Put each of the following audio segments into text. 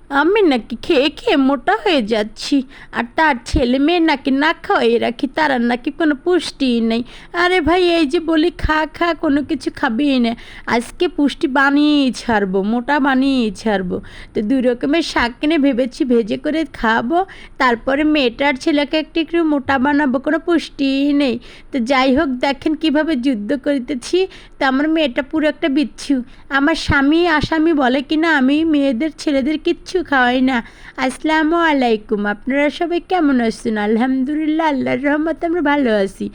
আমি নাকি খেয়ে খেয়ে মোটা হয়ে যাচ্ছি, আর তার ছেলে মেয়ে নাকি না খাওয়াই রাখি, তারা নাকি কোনো পুষ্টিই নেই। আরে ভাই, এই যে বলি খা খা, কোনো কিছু খাবিই না। আজকে পুষ্টি বানিয়েই ছাড়বো, মোটা বানিয়েই ছাড়বো। তো দুই রকমের শাক কিনে ভেবেছি ভেজে করে খাবো, তারপরে মেয়েটার ছেলেকে একটু একটু মোটা বানাবো, কোনো পুষ্টিই নেই। তো যাই হোক, দেখেন কিভাবে যুদ্ধ করিতেছি। তো আমার মেয়েটা পুরো একটা বিচ্ছু। আমার স্বামী আসামি বলে কিনা আমি মেয়েদের ছেলেদের কিচ্ছু খাওয়াই না। আসসালামু আলাইকুম, আপনারা সবাই কেমন আছেন? আলহামদুলিল্লাহ, আল্লাহর রহমতে আমরা ভালো আছি।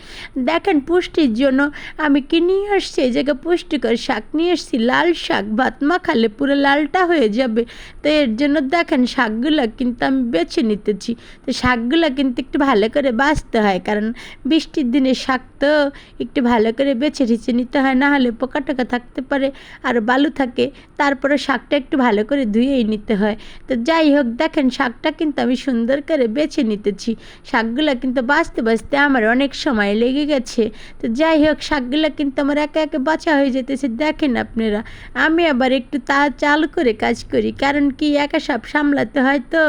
দেখেন পুষ্টির জন্য আমি কি নিয়ে আসছি, এই জায়গায় পুষ্টিকর শাক নিয়ে এসেছি। লাল শাক, ভাত মাখালে পুরো লালটা হয়ে যাবে। তো এর জন্য দেখেন শাকগুলো কিন্তু আমি বেছে নিতেছি। তো শাকগুলো কিন্তু একটু ভালো করে বাছতে হয়, কারণ বৃষ্টির দিনে শাক তো একটু ভালো করে বেছে ঠেছে নিতে হয়, না হলে পোকা টোকা থাকতে পারে আর বালু থাকে। তারপরে শাকটা একটু ভালো করে ধুয়েই নিতে হয়। তো যাই হোক, দেখেন শাকটা কিন্তু আমি সুন্দর করে বেছে নিতেছি। শাকগুলো কিন্তু বাছতে বাছতে আমার অনেক সময় লেগে গেছে। তো যাই হোক, শাকগুলো কিন্তু আমার একে একে বাছা হয়ে যেতেছে। দেখেন আপনারা, আমি আবার একটু চালু করে কাজ করি, কারণ কি একা সব সামলাতে হয়, তো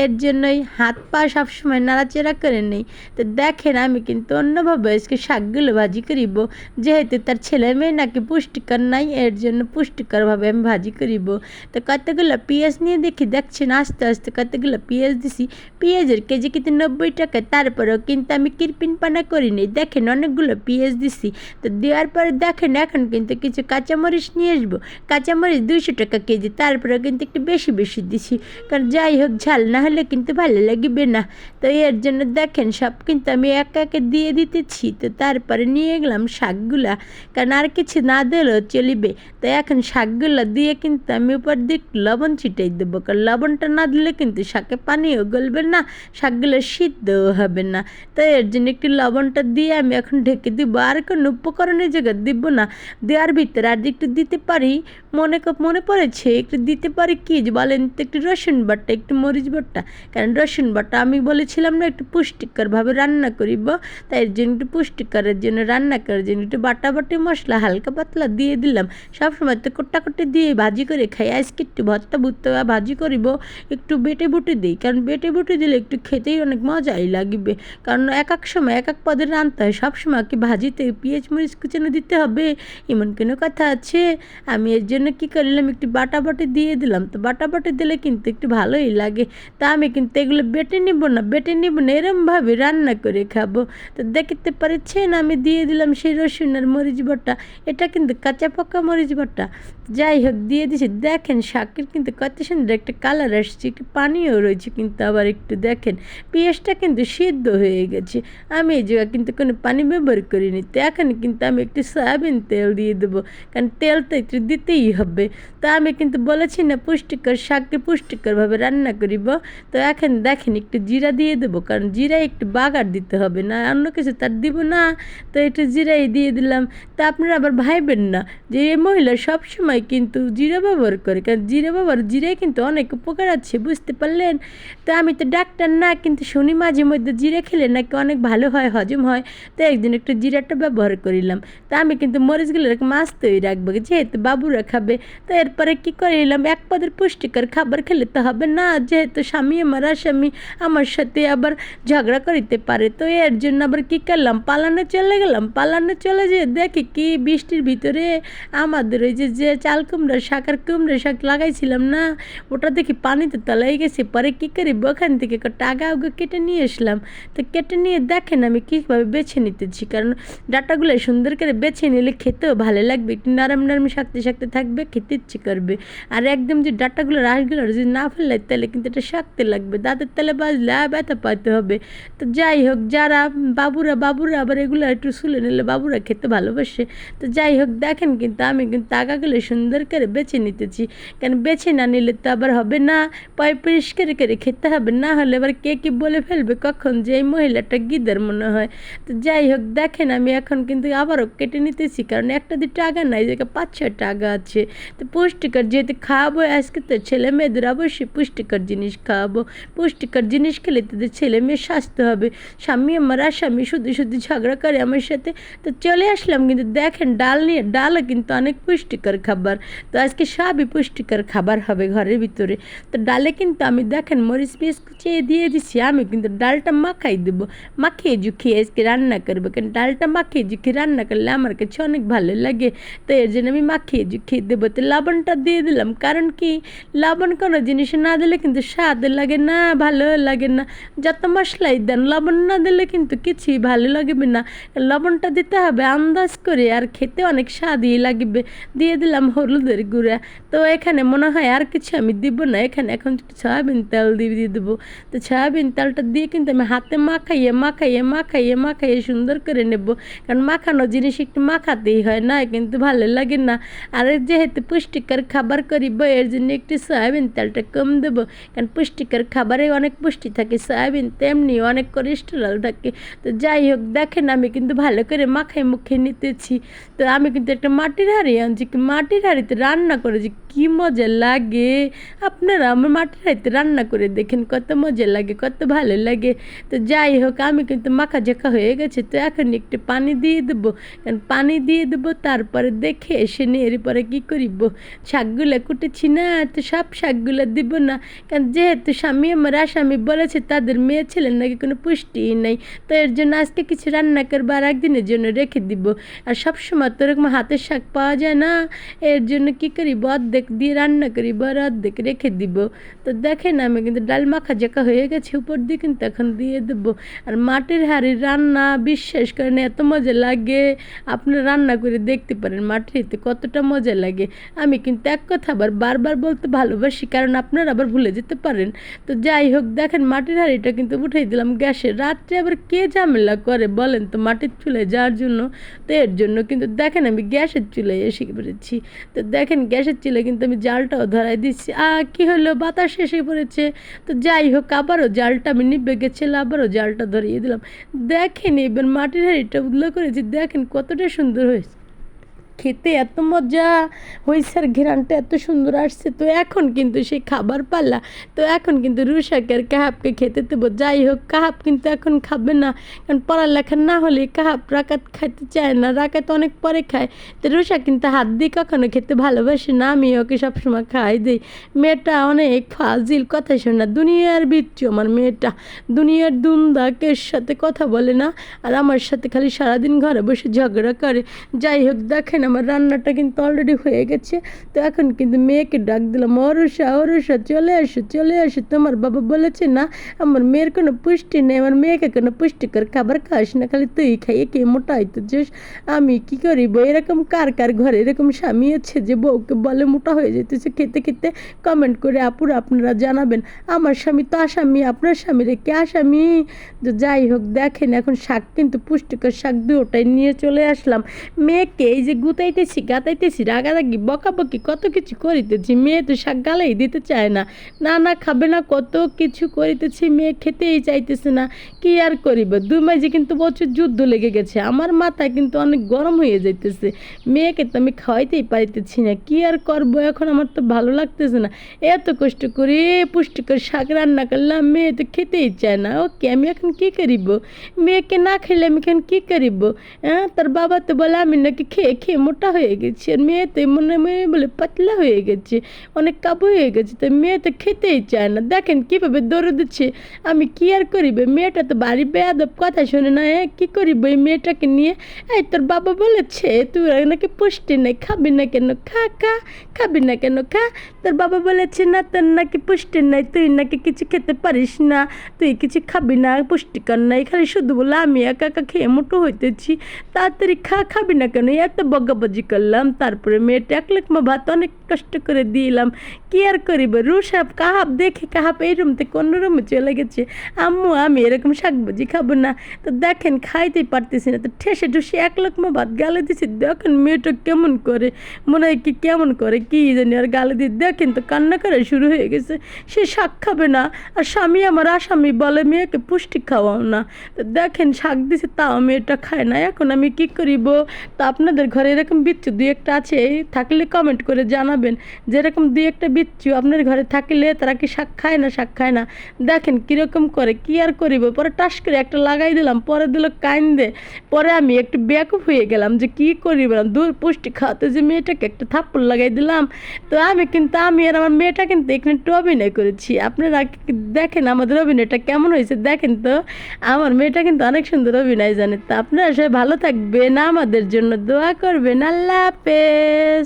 এর জন্যই হাত পা সবসময় নাড়াচাড়া করে নেই। তো দেখেন আমি কিন্তু অন্যভাবে আজকে শাকগুলো ভাজি করিব, যেহেতু তার ছেলে মেয়ে নাকি পুষ্টিকর নাই, এর জন্য পুষ্টিকরভাবে আমি ভাজি করিব। তো কতগুলো পেঁয়াজ নিয়ে দেখছেন আস্তে আস্তে কতগুলো পেঁয়াজ দিছি। পেঁয়াজের কেজি কিন্তু 90 টাকা, তারপরেও কিন্তু আমি কিরপিন পানা করিনি। দেখেন অনেকগুলো পেঁয়াজ দিছি। তো দেওয়ার পরে দেখেন এখন কিন্তু কিছু কাঁচামরিচ নিয়ে আসবো। কাঁচামরিচ 200 টাকা কেজি, তারপরেও কিন্তু একটু বেশি বেশি দিছি, কারণ যাই হোক ঝাল না হলে কিন্তু ভালো লাগবে না। তো এর জন্য দেখেন সব কিন্তু আমি একে একে দিয়ে দিতেছি। তো তারপরে নিয়ে গেলাম শাকগুলা, কারণ আর কিছু না দিলেও চলিবে। তো এখন শাকগুলো দিয়ে কিন্তু আমি উপর দিয়ে একটু লবণ ছিটাই দেবো, কারণ লবণটা না দিলে কিন্তু শাকে পানিও গলবে না, শাকগুলো সিদ্ধও হবে না। তো এর জন্য একটু লবণটা দিয়ে আমি এখন ঢেকে দিব। আর কোনো উপকরণের জায়গায় দিব না, দেওয়ার ভিতরে আর একটু দিতে পারি, মনে পড়েছে একটু দিতে পারি কি যে বলেন তো, একটু রসুন বাটা, একটু মরিচ বাটা। কারণ রসুন বাটা আমি বলেছিলাম না একটু পুষ্টিকরভাবে রান্না করিব, তাই এর জন্য একটু পুষ্টিকরের জন্য রান্না করার জন্য একটু বাটাবাটি মশলা হালকা পাতলা দিয়ে দিলাম। সবসময় তো কোট্টা দিয়ে ভাজি করে খাই, আজকে একটু ভর্তা ভুত্তা ভাজি করিব, একটু বেটে বুটে দিই, কারণ বেটে বুটে দিলে একটু খেতেই অনেক মজাই লাগবে। কারণ এক এক সময় এক এক পদের রান্নতে হয়, সবসময় কি ভাজিতে পেঁয়াজ মরিচ কুচানো দিতে হবে এমন কোনো কথা আছে? আমি এর জন্য কী করলাম, একটু বাটাবাটি দিয়ে দিলাম। তো বাটাবাটি দিলে কিন্তু একটু ভালোই লাগে। তা আমি কিন্তু এগুলো বেটে নিব না, এরমভাবে রান্না করে খাবো। তো দেখতে পাচ্ছেন আমি দিয়ে দিলাম সেই রসুন আর মরিচ বাটা, এটা কিন্তু কাঁচা পাকা মরিচ বাটা। যাই হোক দিয়ে দিছি। দেখেন শাকের কিন্তু কত সুন্দর একটা কালার আসছে, একটু পানিও রয়েছে, কিন্তু আবার একটু দেখেন পেঁয়াজটা কিন্তু সিদ্ধ হয়ে গেছে। আমি এই জায়গায় কিন্তু কোনো পানি ব্যবহার করিনি। তো এখন কিন্তু আমি একটু সয়াবিন তেল দিয়ে দেবো, কারণ তেল তো একটু দিতেই হবে। তো আমি কিন্তু বলেছি না পুষ্টিকর শাককে পুষ্টিকরভাবে রান্না করিব। তো এখন দেখেন একটু জিরা দিয়ে দেবো, কারণ জিরা একটু বাগার দিতে হবে, না অন্য কিছু তার দিব না। তো একটু জিরাই দিয়ে দিলাম। তা আপনারা আবার ভাইবেন না যে এই মহিলা সবসময় কিন্তু জিরা ব্যবহার করে, কারণ জিরায় কিন্তু অনেক উপকার আছে, বুঝতে পারলেন? তো আমি তো ডাক্তার না, কিন্তু শুনি মাঝে মধ্যে জিরা খেলে নাকি অনেক ভালো হয়, হজম হয়। তো একদিন একটু জিরাটা ব্যবহার করিলাম। তা আমি কিন্তু মরিচগুলো এরকম আস্তেই রাখবো, যেহেতু বাবুরা খাবে। তো এরপরে কী করিলাম, এক পদের পুষ্টিকর খাবার খেলে তো হবে না, যেহেতু স্বামী আমার আসামি, আমার সাথে আবার ঝগড়া করিতে পারে। তো এর জন্য আবার কী করলাম, পালানো চলে গেলাম। পালানো চলে যেয়ে দেখি কি বৃষ্টির ভিতরে আমাদের ওই যে চাল কুমড়া শাক আর কুমড়া শাক লাগাইছিলাম না, ওটা দেখি পানিতে তলায় গেছে। পরে কী করি, ওখান থেকে টাকা ওগুলো কেটে নিয়ে আসলাম। তো কেটে নিয়ে দেখেন আমি কীভাবে বেছে নিতেছি, কারণ ডাটাগুলো সুন্দর করে বেছে নিলে খেতেও ভালো লাগবে, একটু নরম নরম শাকতে শাকতে থাকবে, খেতে ইচ্ছে করবে। আর একদম যে ডাটাগুলো রাসগুলো যদি না ফেলে তাহলে কিন্তু এটা শাকতে লাগবে, দাঁতের তেলে বাজলে ব্যথা পাইতে হবে। তো যাই হোক, যারা বাবুরা আবার এগুলো একটু শুলে নিলে বাবুরা খেতে ভালোবাসে। তো যাই হোক দেখেন কিন্তু আমি কিন্তু টাকাগুলো সুন্দর করে বেছে নিতেছি, কারণ বেছে না নিলে তো আবার হবে না, পয় পরিষ্কার করে খেতে হবে, না হলে আবার কে কী বলে ফেলবে কখন যে এই মহিলাটা গিদার মনে হয়। তো যাই হোক দেখেন আমি এখন কিন্তু আবারও কেটে নিতেছি, কারণ একটা দুটো আগা নাই, জায়গায় 5-6টা আগা আছে। তো পুষ্টিকর যেহেতু খাওয়াবো আজকে, তো ছেলে মেয়েদের অবশ্যই পুষ্টিকর জিনিস খাওয়াবো। পুষ্টিকর জিনিস খেলে তাদের ছেলে মেয়ের স্বাস্থ্য হবে। স্বামী আমার আসামি শুধু শুধু ঝগড়া করে আমার সাথে। তো চলে আসলাম কিন্তু দেখেন ডাল নিয়ে, ডালও কিন্তু অনেক পুষ্টিকর খাবার। তো আজকে সবই পুষ্টিকর খাবার হবে ঘরের ভিতরে। ভিতরে। তো ডালে কিন্তু আমি দেখেন মরিচ পেঁয়াজ কুচিয়ে দিয়ে দিচ্ছি, আমি কিন্তু ডালটা মাখাই দেবো, মাখিয়ে ঝুঁকিয়ে আজকে রান্না করবো, কারণ ডালটা মাখিয়ে ঝুঁকিয়ে রান্না করলে আমার কাছে অনেক ভালো লাগে। তো এর জন্য আমি মাখিয়ে ঝুঁকিয়ে দেবো। তো লবণটা দিয়ে দিলাম, কারণ কি লবণ কোনো জিনিস না দিলে কিন্তু স্বাদ লাগে না, ভালো লাগে না। যত মশলাই দেন লবণ না দিলে কিন্তু কিছুই ভালো লাগবে না, লবণটা দিতে হবে আন্দাজ করে, আর খেতে অনেক স্বাদই লাগবে। দিয়ে দিলাম হলুদের গুঁড়া। তো এখানে মনে হয় আর কিছু আমি দিব না, এখানে এখন সয়াবিন তেল দিয়ে দেবো। তো সয়াবিন তেলটা দিয়ে কিন্তু আমি হাতে মাখাইয়ে মাখাইয়ে মাখাইয়ে মাখাইয়ে সুন্দর করে নেব, কারণ মাখানো জিনিস একটু মাখাতেই হয়, না কিন্তু ভালো লাগে না। আর যেহেতু পুষ্টিকর খাবার করিব এর জন্য একটু সয়াবিন তেলটা কম দেবো, কারণ পুষ্টিকর খাবারে অনেক পুষ্টি থাকে, সয়াবিন তেমনি অনেক কোলেস্টেরল থাকে। তো যাই হোক দেখেন আমি কিন্তু ভালো করে মাখাই মুখে নিতেছি। তো আমি কিন্তু একটা মাটির হাঁড়ি আনছি, মাটির হাঁড়িতে রান্না করেছি, কী মজা লাগে। আপনারা আমার মাটির হাঁড়িতে রান্না করে দেখেন কত মজা লাগে, কত ভালো লাগে। তো যাই হোক আমি কিন্তু মাখা ঝাঁকা হয়ে গেছে। তো এখন একটু পানি দিয়ে দেবো, কারণ পানি দিয়ে দেবো তারপরে দেখে এসে নিয়ে এরপরে কী করিব, শাকগুলো কুটেছি না, তো সব শাকগুলো দিব না, কারণ যেহেতু স্বামী আমার আসামি বলেছে তাদের মেয়ে ছেলের নাকি কোনো পুষ্টিই নেই। তো এর জন্য আজকে কিছু রান্না করবো আর একদিনের জন্য রেখে দিব। আর সবসময় তো এরকম হাতের শাক পাওয়া যায় না, এর জন্য কী করিব অর্ধেক দিয়ে রান্না করিব আর অর্ধেক রেখে দিব। তো দেখেন আমি কিন্তু ডাল মাখা জাকা হয়ে গেছে, উপর দিয়ে কিন্তু এখন দিয়ে দেবো। আর মাটির হাঁড়ির রান্না বিশ্বাস করেন এত মজা লাগে, আপনি রান্না করে দেখতে পারেন মাটির হাঁড়িতে কতটা মজা লাগে। আমি কিন্তু এক কথা আবার বারবার বলতে ভালোবাসি, কারণ আপনারা আবার ভুলে যেতে পারেন। তো যাই হোক দেখেন মাটির হাঁড়িটা কিন্তু উঠাই দিলাম গ্যাসে। রাত্রে আবার কে ঝামেলা করে বলেন তো মাটির চুলায় যাওয়ার জন্য। তো এর জন্য কিন্তু দেখেন আমি গ্যাসের চুলায় এসে পড়েছি। তো দেখেন গ্যাসের চুলায় কিন্তু আমি জালটাও ধরাই দিচ্ছি। কী হলো, বাতাস এসে পড়েছে। তো যাই হোক আবারও জালটা আমি নিভে গেছিলাম, আবারও জালটা ধরিয়ে দিলাম। দেখেন এবার মাটির হাঁড়িটা উল্লো করেছি, দেখেন কতটা সুন্দর হয়েছে, খেতে এত মজা হয়েছে আর ঘ্রাণটা এত সুন্দর আসছে। তো এখন কিন্তু সেই খাবার পালা, তো এখন কিন্তু রুশাকে আর কাহাবকে খেতে দেবো। যাই হোক কাহাব কিন্তু এখন খাবে না, কারণ পড়ালেখা না হলে কাহাব রাকাত খাইতে চায় না, রাকাত অনেক পরে খায়। তো রুশা কিন্তু হাত দিয়ে কখনো খেতে ভালোবাসে না, আমি ওকে সবসময় খাই দিই। মেয়েটা অনেক ফাজিল, কথা শোনে না, দুনিয়ার বিচ্ছু আমার মেয়েটা, দুনিয়ার দুন্দা, কের সাথে কথা বলে না, আর আমার সাথে খালি সারাদিন ঘরে বসে ঝগড়া করে। যাই হোক দেখেন আমার রান্নাটা কিন্তু অলরেডি হয়ে গেছে। তো এখন কিন্তু মেয়েকে ডাক দিলাম, অরুষা অরুষা চলে আসো চলে আসো, তোমার বাবা বলেছে না আমার মেয়ের কোনো পুষ্টি নেই, আমার মেয়েকে কোনো পুষ্টিকর খাবার খাস না, খালি তুই খাইয়ে কে মোটা হইতে চাস। আমি কি করিব, এরকম কার কার ঘরে এরকম স্বামী আছে যে বউকে বলে মোটা হয়ে যেতেছে খেতে খেতে? কমেন্ট করে আপুরা আপনারা জানাবেন। আমার স্বামী তো আসামি, আপনার স্বামী রেখে আসামি। তো যাই হোক দেখেন এখন শাক কিন্তু পুষ্টিকর শাক দুটোটাই নিয়ে চলে আসলাম। মেয়েকে এই যে গুতাইতেছি গাতাইতেছি রাগারাগি বকাবকি কত কিছু করিতেছি, মেয়ে তো শাক গালাই দিতে চায় না, না না খাবে না, কত কিছু করিতেছি, মেয়ে খেতেই চাইতেছে না। কি আর করিব, দুই মাঝে কিন্তু প্রচুর যুদ্ধ লেগে গেছে, আমার মাথা কিন্তু অনেক গরম হয়ে যাইতেছে, মেয়েকে তো আমি খাওয়াইতেই পারিতেছি না। কি আর করবো এখন, আমার তো ভালো লাগতেছে না, এত কষ্ট করে পুষ্টিকর শাক রান্না করলাম, মেয়ে তো খেতেই চায় না। ওকে আমি এখন কী করিব, মেয়েকে না খেলে আমি এখন কী করিব? হ্যাঁ তার বাবা তো বলে আমি নাকি খেয়ে খেয়ে মোটা হয়ে গেছি, আর মেয়ে তো মেয়ে বলে পাতলা হয়ে গেছে, অনেক কাবু হয়ে গেছে, তো মেয়ে তো খেতেই চায় না। দেখেন কীভাবে দৌড়ে দিচ্ছে, আমি কি আর করিবে, মেয়েটা তো বাড়ি বেয়াদব, কথা শোনে না। কী করিব এই মেয়েটাকে নিয়ে? এই তোর বাবা বলেছে তুই নাকি পুষ্টি নেই, খাবি না কেন? খা খা, খাবি না কেন? খা। তোর বাবা বলেছে না তোর নাকি পুষ্টি নাই, তুই নাকি কিছু খেতে পারিস না, তুই কিছু খাবি না, পুষ্টিকর নাই, খালি শুধু বলে আমি একা একা খেয়ে মোটো হইতেছি। তাড়াতাড়ি খা, খাবি না কেন? এত বকাবজি করলাম, তারপরে মেয়েটা এক লোকমা ভাত অনেক কষ্ট করে দিলাম। কি আর করিব, রুসাব কাহাব দেখে কাহাব এই রুম থেকে অন্য রুমে চলে গেছে। আম্মু আমি এরকম শাকভাজি খাবো না। তো দেখেন খাইতেই পারতেছি না, তো ঠেসে ঠুসে এক লোকমা ভাত গালে দিছি। দেখেন মেয়েটা কেমন করে, মনে হয় কি কেমন করে কি জানি, আর গালে দিয়ে দেখেন তো কান্না করে শুরু হয়ে গেছে, সে শাক খাবে না। আর স্বামী আমার আসামি বলে মেয়েকে পুষ্টি খাওয়াও না। তো দেখেন শাক দিছে তাও মেয়েটা খায় না। এখন আমি কি করিব? তো আপনাদের ঘরে এরকম বিচ্ছু দুই একটা আছে থাকলে কমেন্ট করে জানাবেন, যেরকম দুই একটা বিচ্ছু আপনার ঘরে থাকলে তারা কি শাক খায় না, শাক খায় না। দেখেন কীরকম করে, কী আর করিব, পরে টাস করে একটা লাগাই দিলাম, পরে দিল কাইন্দে। পরে আমি একটু বেকুব হয়ে গেলাম যে কী করি বললাম, দূর পুষ্টি খাওয়াতে যে মেয়েটাকে একটা থাপ্পড় লাগাই দিলাম। তো আমি আর আমার মেয়েটা কিন্তু এখানে একটু অভিনয় করেছি, আপনারা দেখেন আমাদের অভিনয়টা কেমন হয়েছে দেখেন তো। আমার মেয়েটা কিন্তু অনেক সুন্দর অভিনয় জানে। তো আপনারা সবাই ভালো থাকবেন, আমাদের জন্য দোয়া করবেন। আল্লাহ হাফেজ।